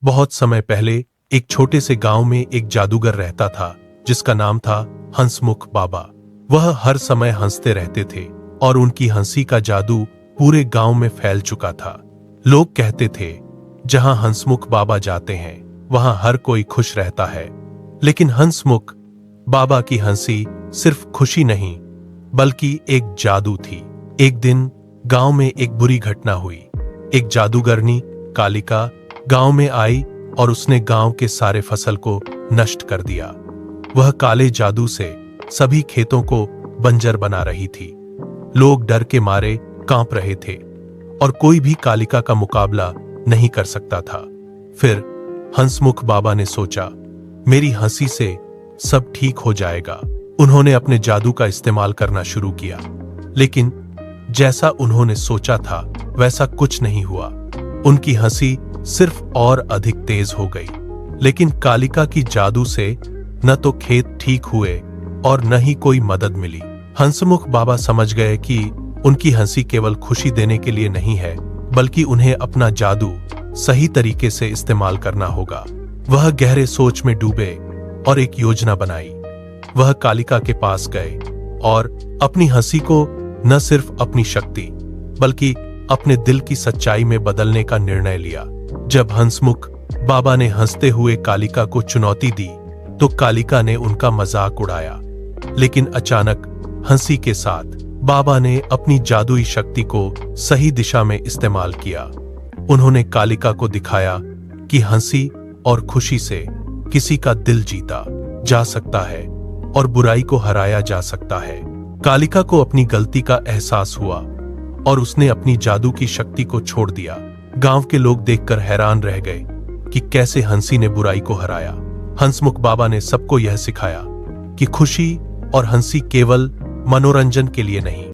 बहुत समय पहले एक छोटे से गांव में एक जादूगर रहता था जिसका नाम था हंसमुख बाबा। वह हर समय हंसते रहते थे और उनकी हंसी का जादू पूरे गांव में फैल चुका था। लोग कहते थे, जहां हंसमुख बाबा जाते हैं वहां हर कोई खुश रहता है। लेकिन हंसमुख बाबा की हंसी सिर्फ खुशी नहीं बल्कि एक जादू थी। एक दिन गांव में एक बुरी घटना हुई। एक जादूगरनी कालिका गांव में आई और उसने गांव के सारे फसल को नष्ट कर दिया। वह काले जादू से सभी खेतों को बंजर बना रही थी। लोग डर के मारे कांप रहे थे और कोई भी कालिका का मुकाबला नहीं कर सकता था। फिर हंसमुख बाबा ने सोचा, मेरी हंसी से सब ठीक हो जाएगा। उन्होंने अपने जादू का इस्तेमाल करना शुरू किया, लेकिन जैसा उन्होंने सोचा था वैसा कुछ नहीं हुआ। उनकी हंसी सिर्फ और अधिक तेज हो गई। लेकिन कालिका की जादू से न तो खेत ठीक हुए और न ही कोई मदद मिली। हंसमुख बाबा समझ गए कि उनकी हंसी केवल खुशी देने के लिए नहीं है, बल्कि उन्हें अपना जादू सही तरीके से इस्तेमाल करना होगा। वह गहरे सोच में डूबे और एक योजना बनाई। वह कालिका के पास गए और अपनी हंसी को न सिर्फ अपनी शक्ति बल्कि अपने दिल की सच्चाई में बदलने का निर्णय लिया। जब हंसमुख बाबा ने हंसते हुए कालिका को चुनौती दी तो कालिका ने उनका मजाक उड़ाया। लेकिन अचानक हंसी के साथ बाबा ने अपनी जादुई शक्ति को सही दिशा में इस्तेमाल किया। उन्होंने कालिका को दिखाया कि हंसी और खुशी से किसी का दिल जीता जा सकता है और बुराई को हराया जा सकता है। कालिका को अपनी गलती का एहसास हुआ और उसने अपनी जादू की शक्ति को छोड़ दिया। गांव के लोग देखकर हैरान रह गए कि कैसे हंसी ने बुराई को हराया। हंसमुख बाबा ने सबको यह सिखाया कि खुशी और हंसी केवल मनोरंजन के लिए नहीं